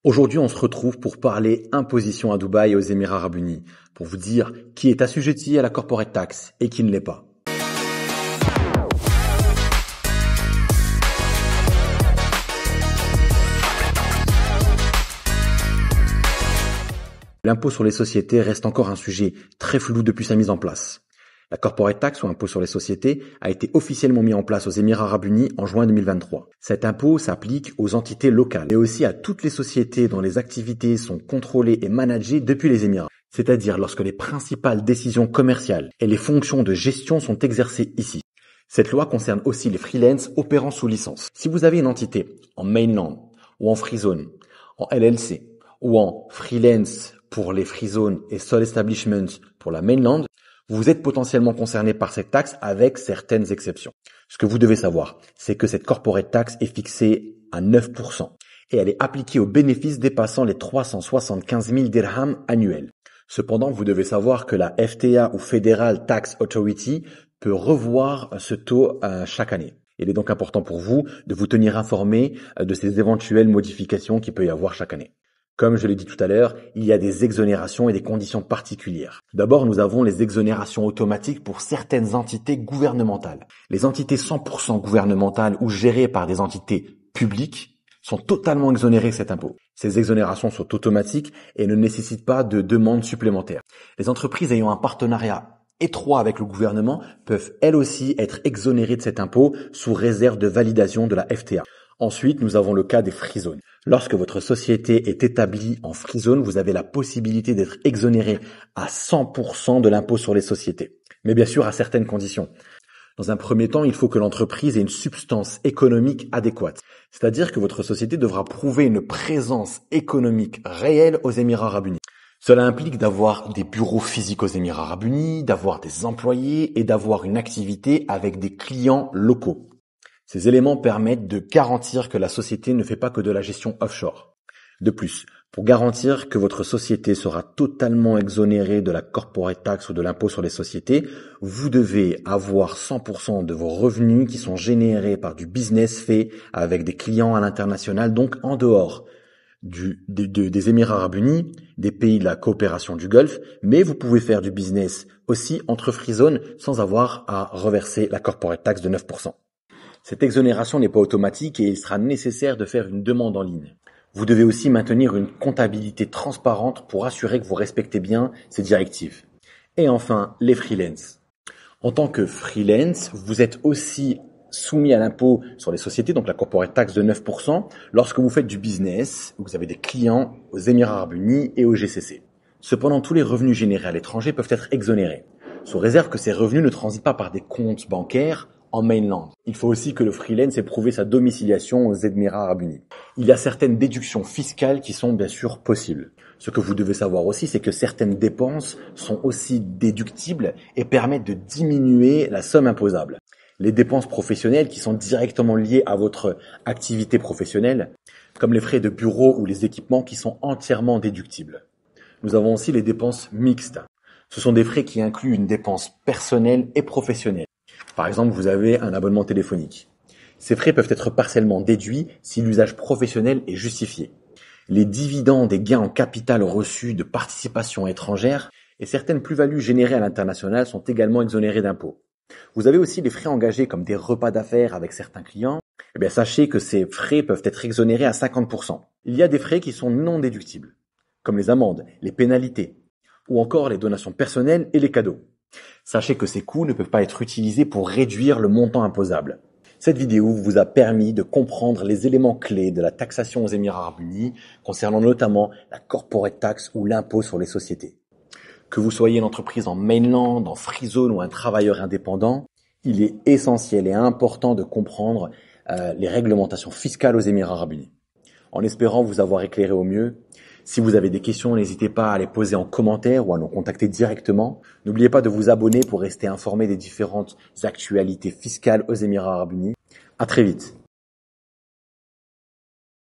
Aujourd'hui, on se retrouve pour parler imposition à Dubaï et aux Émirats Arabes Unis, pour vous dire qui est assujetti à la corporate tax et qui ne l'est pas. L'impôt sur les sociétés reste encore un sujet très flou depuis sa mise en place. La corporate tax ou impôt sur les sociétés a été officiellement mis en place aux Émirats Arabes Unis en juin 2023. Cet impôt s'applique aux entités locales, mais aussi à toutes les sociétés dont les activités sont contrôlées et managées depuis les Émirats. C'est-à-dire lorsque les principales décisions commerciales et les fonctions de gestion sont exercées ici. Cette loi concerne aussi les freelances opérant sous licence. Si vous avez une entité en mainland ou en free zone, en LLC ou en freelance pour les free zones et sole establishments pour la mainland, vous êtes potentiellement concerné par cette taxe avec certaines exceptions. Ce que vous devez savoir, c'est que cette corporate tax est fixée à 9% et elle est appliquée aux bénéfices dépassant les 375 000 dirhams annuels. Cependant, vous devez savoir que la FTA ou Federal Tax Authority peut revoir ce taux chaque année. Il est donc important pour vous de vous tenir informé de ces éventuelles modifications qu'il peut y avoir chaque année. Comme je l'ai dit tout à l'heure, il y a des exonérations et des conditions particulières. D'abord, nous avons les exonérations automatiques pour certaines entités gouvernementales. Les entités 100% gouvernementales ou gérées par des entités publiques sont totalement exonérées de cet impôt. Ces exonérations sont automatiques et ne nécessitent pas de demande supplémentaire. Les entreprises ayant un partenariat étroit avec le gouvernement peuvent elles aussi être exonérées de cet impôt sous réserve de validation de la FTA. Ensuite, nous avons le cas des free zones. Lorsque votre société est établie en free zone, vous avez la possibilité d'être exonéré à 100% de l'impôt sur les sociétés. Mais bien sûr, à certaines conditions. Dans un premier temps, il faut que l'entreprise ait une substance économique adéquate. C'est-à-dire que votre société devra prouver une présence économique réelle aux Émirats Arabes Unis. Cela implique d'avoir des bureaux physiques aux Émirats Arabes Unis, d'avoir des employés et d'avoir une activité avec des clients locaux. Ces éléments permettent de garantir que la société ne fait pas que de la gestion offshore. De plus, pour garantir que votre société sera totalement exonérée de la corporate tax ou de l'impôt sur les sociétés, vous devez avoir 100% de vos revenus qui sont générés par du business fait avec des clients à l'international, donc en dehors des Émirats Arabes Unis, des pays de la coopération du Golfe, mais vous pouvez faire du business aussi entre free zones sans avoir à reverser la corporate tax de 9%. Cette exonération n'est pas automatique et il sera nécessaire de faire une demande en ligne. Vous devez aussi maintenir une comptabilité transparente pour assurer que vous respectez bien ces directives. Et enfin, les freelances. En tant que freelance, vous êtes aussi soumis à l'impôt sur les sociétés, donc la corporate tax de 9%, lorsque vous faites du business, vous avez des clients aux Émirats Arabes Unis et au GCC. Cependant, tous les revenus générés à l'étranger peuvent être exonérés, sous réserve que ces revenus ne transitent pas par des comptes bancaires en mainland. Il faut aussi que le freelance ait prouvé sa domiciliation aux Émirats Arabes Unis. Il y a certaines déductions fiscales qui sont bien sûr possibles. Ce que vous devez savoir aussi, c'est que certaines dépenses sont aussi déductibles et permettent de diminuer la somme imposable. Les dépenses professionnelles qui sont directement liées à votre activité professionnelle, comme les frais de bureau ou les équipements qui sont entièrement déductibles. Nous avons aussi les dépenses mixtes. Ce sont des frais qui incluent une dépense personnelle et professionnelle. Par exemple, vous avez un abonnement téléphonique. Ces frais peuvent être partiellement déduits si l'usage professionnel est justifié. Les dividendes et gains en capital reçus de participations étrangères et certaines plus-values générées à l'international sont également exonérés d'impôts. Vous avez aussi les frais engagés comme des repas d'affaires avec certains clients. Sachez que ces frais peuvent être exonérés à 50%. Il y a des frais qui sont non déductibles, comme les amendes, les pénalités, ou encore les donations personnelles et les cadeaux. Sachez que ces coûts ne peuvent pas être utilisés pour réduire le montant imposable. Cette vidéo vous a permis de comprendre les éléments clés de la taxation aux Émirats Arabes Unis concernant notamment la corporate tax ou l'impôt sur les sociétés. Que vous soyez une entreprise en mainland, en free zone ou un travailleur indépendant, il est essentiel et important de comprendre les réglementations fiscales aux Émirats Arabes Unis. En espérant vous avoir éclairé au mieux, si vous avez des questions, n'hésitez pas à les poser en commentaire ou à nous contacter directement. N'oubliez pas de vous abonner pour rester informé des différentes actualités fiscales aux Émirats Arabes Unis. À très vite.